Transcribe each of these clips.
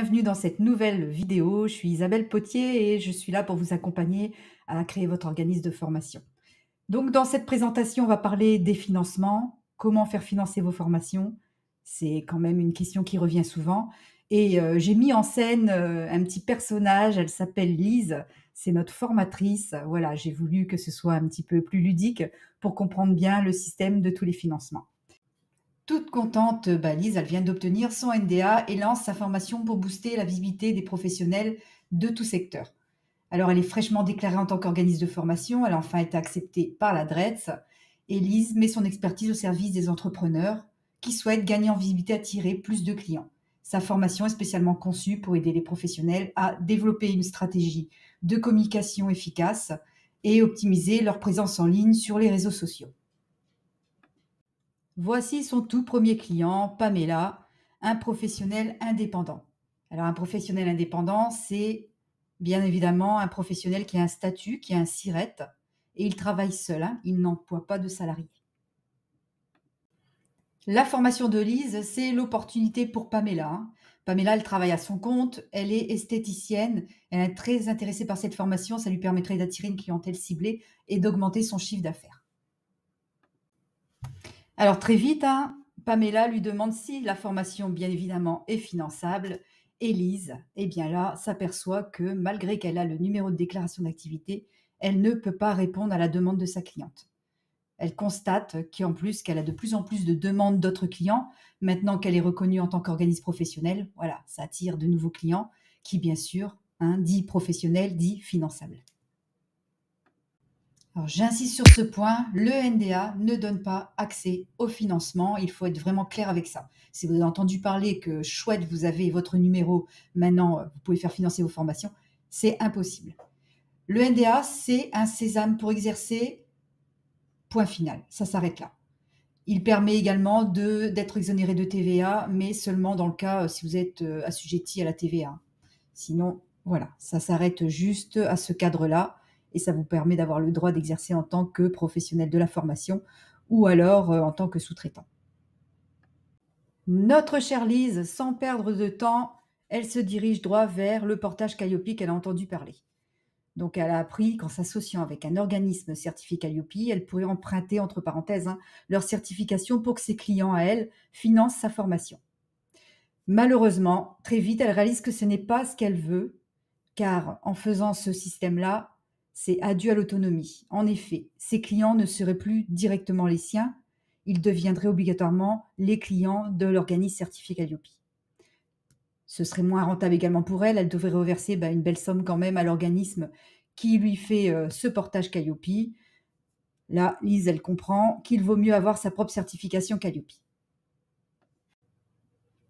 bienvenue dans cette nouvelle vidéo. Je suis Isabelle Potier et je suis là pour vous accompagner à créer votre organisme de formation. Donc dans cette présentation, on va parler des financements, comment faire financer vos formations. C'est quand même une question qui revient souvent. Et j'ai mis en scène un petit personnage, elle s'appelle Lise, c'est notre formatrice. Voilà, j'ai voulu que ce soit un petit peu plus ludique pour comprendre bien le système de tous les financements. Toute contente, Lise, elle vient d'obtenir son NDA et lance sa formation pour booster la visibilité des professionnels de tout secteur. Alors, elle est fraîchement déclarée en tant qu'organisme de formation, elle a enfin été acceptée par la DRETS et Lise met son expertise au service des entrepreneurs qui souhaitent gagner en visibilité, attirer plus de clients. Sa formation est spécialement conçue pour aider les professionnels à développer une stratégie de communication efficace et optimiser leur présence en ligne sur les réseaux sociaux. Voici son tout premier client, Pamela, un professionnel indépendant. Alors, un professionnel indépendant, c'est bien évidemment un professionnel qui a un statut, qui a un SIRET, et il travaille seul, hein, il n'emploie pas de salariés. La formation de Lise, c'est l'opportunité pour Pamela, hein. Pamela, elle travaille à son compte, elle est esthéticienne, elle est très intéressée par cette formation, ça lui permettrait d'attirer une clientèle ciblée et d'augmenter son chiffre d'affaires. Alors très vite, hein, Pamela lui demande si la formation, bien évidemment, est finançable. Et Lise, eh bien là, s'aperçoit que malgré qu'elle a le numéro de déclaration d'activité, elle ne peut pas répondre à la demande de sa cliente. Elle constate qu'en plus, qu'elle a de plus en plus de demandes d'autres clients. Maintenant qu'elle est reconnue en tant qu'organisme professionnel, voilà, ça attire de nouveaux clients qui, bien sûr, hein, dit professionnel, dit finançable. Alors, j'insiste sur ce point, le NDA ne donne pas accès au financement. Il faut être vraiment clair avec ça. Si vous avez entendu parler que chouette, vous avez votre numéro, maintenant vous pouvez faire financer vos formations, c'est impossible. Le NDA, c'est un sésame pour exercer, point final. Ça s'arrête là. Il permet également d'être exonéré de TVA, mais seulement dans le cas si vous êtes assujetti à la TVA. Sinon, voilà, ça s'arrête juste à ce cadre-là et ça vous permet d'avoir le droit d'exercer en tant que professionnel de la formation ou alors en tant que sous-traitant. Notre chère Lise, sans perdre de temps, elle se dirige droit vers le portage Calliope qu'elle a entendu parler. Donc, elle a appris qu'en s'associant avec un organisme certifié Calliope, elle pourrait emprunter, entre parenthèses, hein, leur certification pour que ses clients à elle financent sa formation. Malheureusement, très vite, elle réalise que ce n'est pas ce qu'elle veut, car en faisant ce système-là, c'est adieu à l'autonomie. En effet, ses clients ne seraient plus directement les siens, ils deviendraient obligatoirement les clients de l'organisme certifié Calliope. Ce serait moins rentable également pour elle, elle devrait reverser une belle somme quand même à l'organisme qui lui fait ce portage Calliope. Là, Lise, elle comprend qu'il vaut mieux avoir sa propre certification Calliope.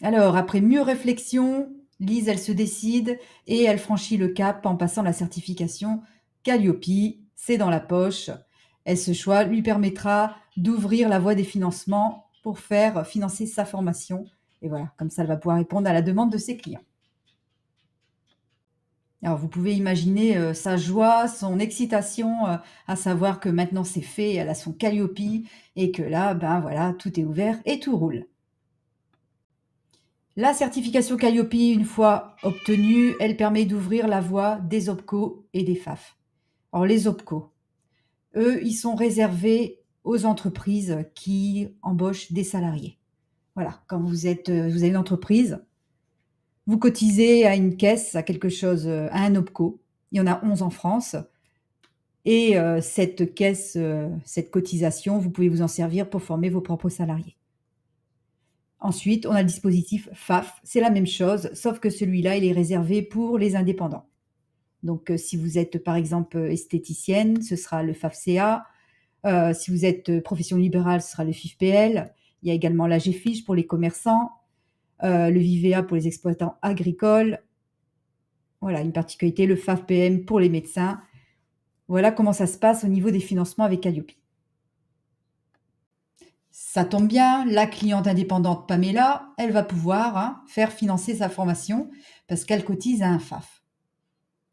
Alors, après mûre réflexion, Lise, elle se décide et elle franchit le cap en passant la certification Calliope. C'est dans la poche. Et ce choix lui permettra d'ouvrir la voie des financements pour faire financer sa formation. Et voilà, comme ça, elle va pouvoir répondre à la demande de ses clients. Alors, vous pouvez imaginer sa joie, son excitation à savoir que maintenant c'est fait, elle a son Calliope et que là, voilà, tout est ouvert et tout roule. La certification Calliope, une fois obtenue, elle permet d'ouvrir la voie des OPCO et des FAF. Alors les OPCO, eux, ils sont réservés aux entreprises qui embauchent des salariés. Voilà, quand vous avez une entreprise, vous cotisez à une caisse, à quelque chose, à un OPCO. Il y en a 11 en France. Et cette caisse, cette cotisation, vous pouvez vous en servir pour former vos propres salariés. Ensuite, on a le dispositif FAF, c'est la même chose, sauf que celui-là, il est réservé pour les indépendants. Donc, si vous êtes, par exemple, esthéticienne, ce sera le FAFCA. Si vous êtes profession libérale, ce sera le FIFPL. Il y a également la GFICH pour les commerçants, le VIVEA pour les exploitants agricoles. Voilà, une particularité, le FAFPM pour les médecins. Voilà comment ça se passe au niveau des financements avec Calliope. Ça tombe bien, la cliente indépendante Pamela, elle va pouvoir faire financer sa formation parce qu'elle cotise à un FAF.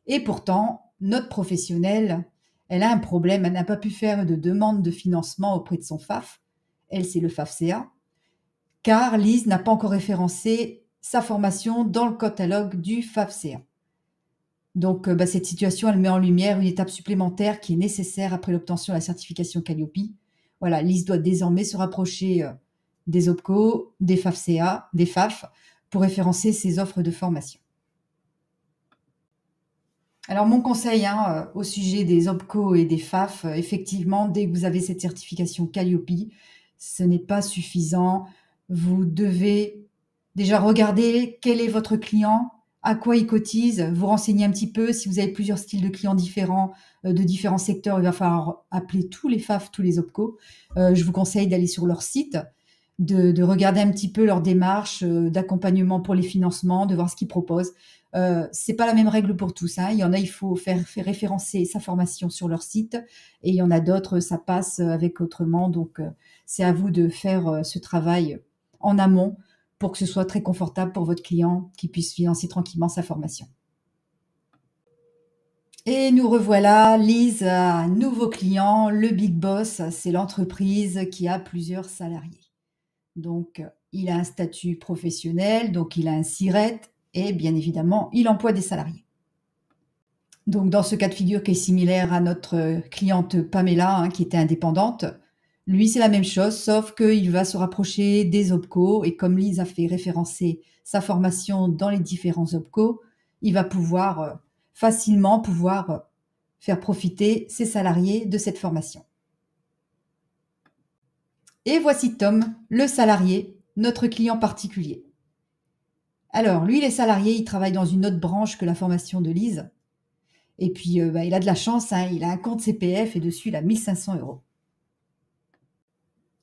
Et pourtant, notre professionnelle, elle a un problème, elle n'a pas pu faire de demande de financement auprès de son FAF. Elle, c'est le FAFCA, car Lise n'a pas encore référencé sa formation dans le catalogue du FAFSA. Donc, cette situation, elle met en lumière une étape supplémentaire qui est nécessaire après l'obtention de la certification Calliope. Voilà, Lise doit désormais se rapprocher des OPCO, des FAFSA, des FAF, pour référencer ses offres de formation. Alors, mon conseil au sujet des OPCO et des FAF, effectivement, dès que vous avez cette certification Calliope, ce n'est pas suffisant. Vous devez déjà regarder quel est votre client, à quoi il cotise, vous renseigner un petit peu. Si vous avez plusieurs styles de clients différents, de différents secteurs, il va falloir appeler tous les FAF, tous les OPCO. Je vous conseille d'aller sur leur site, de regarder un petit peu leur démarche d'accompagnement pour les financements, de voir ce qu'ils proposent. C'est pas la même règle pour tous. Il y en a, il faut faire référencer sa formation sur leur site, et il y en a d'autres, ça passe avec autrement. Donc, c'est à vous de faire ce travail en amont pour que ce soit très confortable pour votre client, qui puisse financer tranquillement sa formation. Et nous revoilà, Lise a un nouveau client, le Big Boss, c'est l'entreprise qui a plusieurs salariés. Donc, il a un statut professionnel, donc il a un SIRET, et bien évidemment, il emploie des salariés. Donc, dans ce cas de figure qui est similaire à notre cliente Pamela, qui était indépendante, lui, c'est la même chose, sauf qu'il va se rapprocher des OPCO, et comme Lise a fait référencer sa formation dans les différents OPCO, il va pouvoir facilement faire profiter ses salariés de cette formation. Et voici Tom, le salarié, notre client particulier. Alors, lui, les salariés, il travaille dans une autre branche que la formation de Lise. Et puis, il a de la chance, il a un compte CPF et dessus, il a 1 500 €.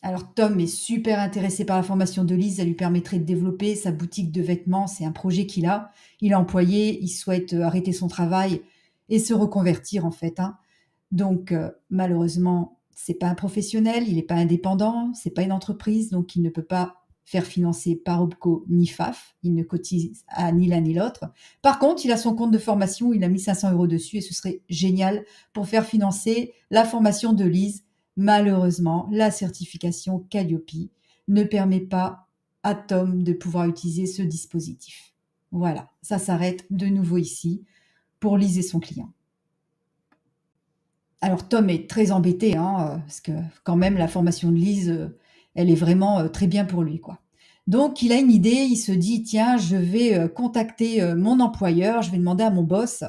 Alors, Tom est super intéressé par la formation de Lise, ça lui permettrait de développer sa boutique de vêtements, c'est un projet qu'il a. Il est employé, il souhaite arrêter son travail et se reconvertir en fait. Donc, malheureusement, c'est pas un professionnel, il n'est pas indépendant, c'est pas une entreprise, donc il ne peut pas faire financer par OPCO ni FAF, il ne cotise à ni l'un ni l'autre. Par contre, il a son compte de formation, il a 1 500 € dessus et ce serait génial pour faire financer la formation de Lise. Malheureusement, la certification Calliope ne permet pas à Tom de pouvoir utiliser ce dispositif. Voilà, ça s'arrête de nouveau ici pour Lise et son client. Alors Tom est très embêté, parce que quand même la formation de Lise, elle est vraiment très bien pour lui, quoi. Donc il a une idée, il se dit: «Tiens, je vais contacter mon employeur, je vais demander à mon boss,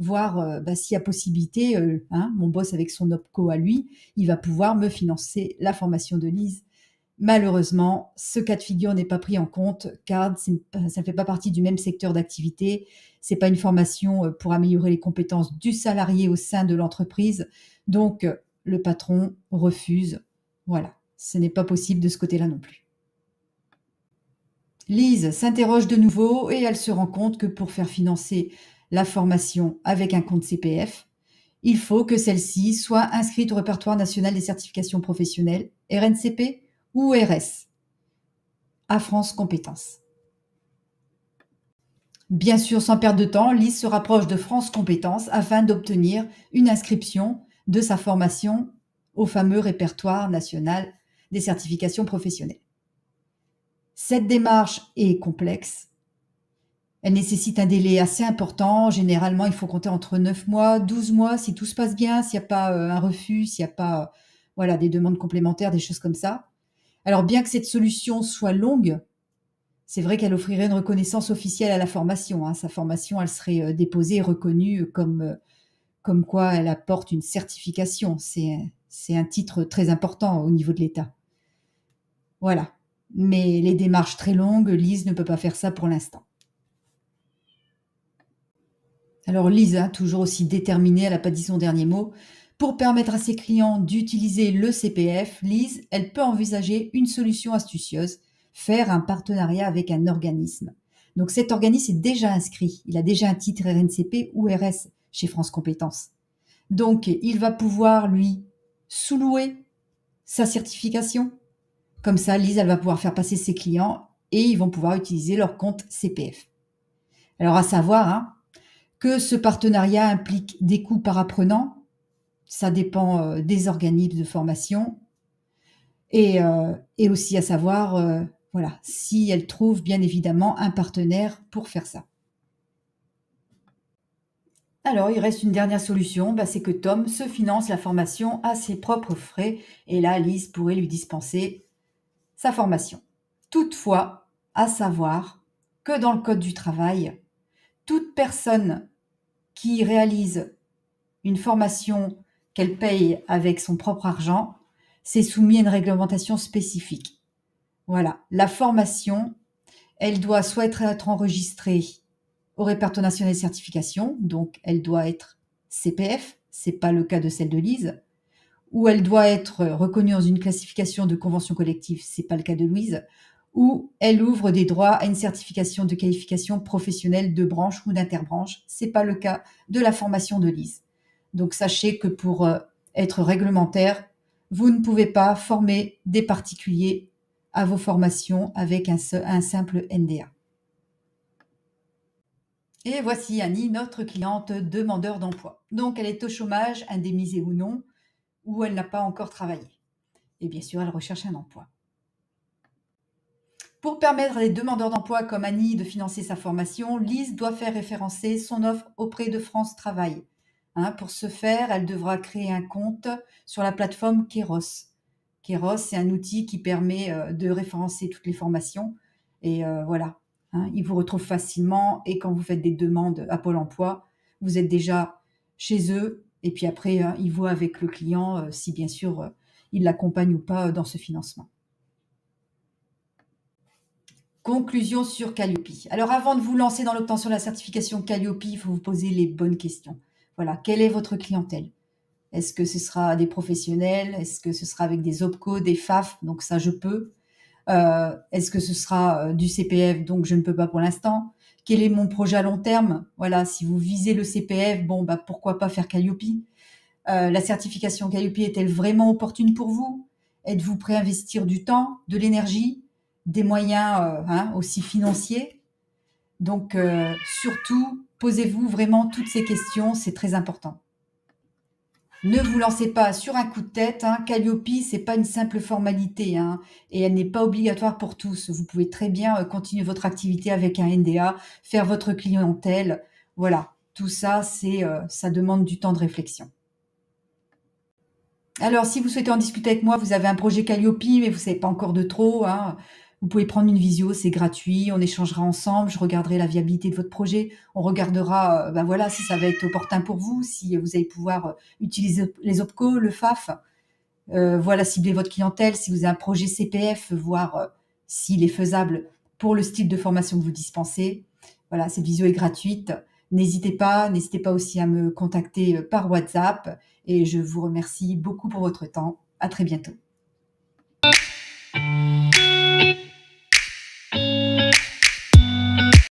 voir s'il y a possibilité, mon boss avec son OPCO à lui, il va pouvoir me financer la formation de Lise». Malheureusement, ce cas de figure n'est pas pris en compte car ça ne fait pas partie du même secteur d'activité. C'est pas une formation pour améliorer les compétences du salarié au sein de l'entreprise. Donc, le patron refuse. Voilà, ce n'est pas possible de ce côté-là non plus. Lise s'interroge de nouveau et elle se rend compte que pour faire financer la formation avec un compte CPF, il faut que celle-ci soit inscrite au répertoire national des certifications professionnelles, RNCP ou RS, à France Compétences. Bien sûr, sans perdre de temps, Lise se rapproche de France Compétences afin d'obtenir une inscription de sa formation au fameux répertoire national des certifications professionnelles. Cette démarche est complexe. Elle nécessite un délai assez important. Généralement, il faut compter entre 9 mois, 12 mois, si tout se passe bien, s'il n'y a pas un refus, s'il n'y a pas des demandes complémentaires, des choses comme ça. Alors, bien que cette solution soit longue, c'est vrai qu'elle offrirait une reconnaissance officielle à la formation. Sa formation, elle serait déposée et reconnue comme quoi elle apporte une certification. C'est un titre très important au niveau de l'État. Voilà. Mais les démarches très longues, Lise ne peut pas faire ça pour l'instant. Alors Lise, toujours aussi déterminée, elle n'a pas dit son dernier mot. Pour permettre à ses clients d'utiliser le CPF, Lise, elle peut envisager une solution astucieuse, faire un partenariat avec un organisme. Donc cet organisme est déjà inscrit, il a déjà un titre RNCP ou RS chez France Compétences. Donc il va pouvoir, lui, sous-louer sa certification. Comme ça, Lise, elle va pouvoir faire passer ses clients et ils vont pouvoir utiliser leur compte CPF. Alors à savoir que ce partenariat implique des coûts par apprenant, ça dépend des organismes de formation, et aussi à savoir, Voilà, si elle trouve bien évidemment un partenaire pour faire ça. Alors, il reste une dernière solution, bah, c'est que Tom se finance la formation à ses propres frais et là, Lise pourrait lui dispenser sa formation. Toutefois, à savoir que dans le code du travail, toute personne qui réalise une formation qu'elle paye avec son propre argent, c'est soumis à une réglementation spécifique. Voilà, la formation, elle doit soit être enregistrée au répertoire national de certification, donc elle doit être CPF, c'est pas le cas de celle de Lise, ou elle doit être reconnue dans une classification de convention collective, c'est pas le cas de Louise, ou elle ouvre des droits à une certification de qualification professionnelle de branche ou d'interbranche, c'est pas le cas de la formation de Lise. Donc sachez que pour être réglementaire, vous ne pouvez pas former des particuliers à vos formations avec un simple NDA. Et voici Annie, notre cliente demandeur d'emploi. Donc elle est au chômage, indemnisée ou non, ou elle n'a pas encore travaillé. Et bien sûr, elle recherche un emploi. Pour permettre à des demandeurs d'emploi comme Annie de financer sa formation, Lise doit faire référencer son offre auprès de France Travail. Pour ce faire, elle devra créer un compte sur la plateforme Keros. Keros, c'est un outil qui permet de référencer toutes les formations. Et voilà, il vous retrouve facilement. Et quand vous faites des demandes à Pôle emploi, vous êtes déjà chez eux. Et puis après, ils voient avec le client si bien sûr il l'accompagne ou pas dans ce financement. Conclusion sur Calliope. Alors avant de vous lancer dans l'obtention de la certification Calliope, il faut vous poser les bonnes questions. Voilà, quelle est votre clientèle? Est-ce que ce sera des professionnels? Est-ce que ce sera avec des OPCO, des FAF? Donc ça, je peux. Est-ce que ce sera du CPF? Donc je ne peux pas pour l'instant. Quel est mon projet à long terme? Voilà, si vous visez le CPF, bon, bah, pourquoi pas faire Calliope? La certification Calliope est-elle vraiment opportune pour vous? Êtes-vous prêt à investir du temps, de l'énergie, des moyens aussi financiers? Donc surtout, posez-vous vraiment toutes ces questions, c'est très important. Ne vous lancez pas sur un coup de tête. Calliope, c'est pas une simple formalité et elle n'est pas obligatoire pour tous. Vous pouvez très bien continuer votre activité avec un NDA, faire votre clientèle. Voilà, tout ça, ça demande du temps de réflexion. Alors, si vous souhaitez en discuter avec moi, vous avez un projet Calliope, mais vous savez pas encore de trop, vous pouvez prendre une visio, c'est gratuit, on échangera ensemble, je regarderai la viabilité de votre projet, on regardera, voilà, si ça va être opportun pour vous, si vous allez pouvoir utiliser les OPCO, le FAF, voilà, cibler votre clientèle, si vous avez un projet CPF, voir s'il est faisable pour le style de formation que vous dispensez. Voilà, cette visio est gratuite. N'hésitez pas aussi à me contacter par WhatsApp et je vous remercie beaucoup pour votre temps. À très bientôt.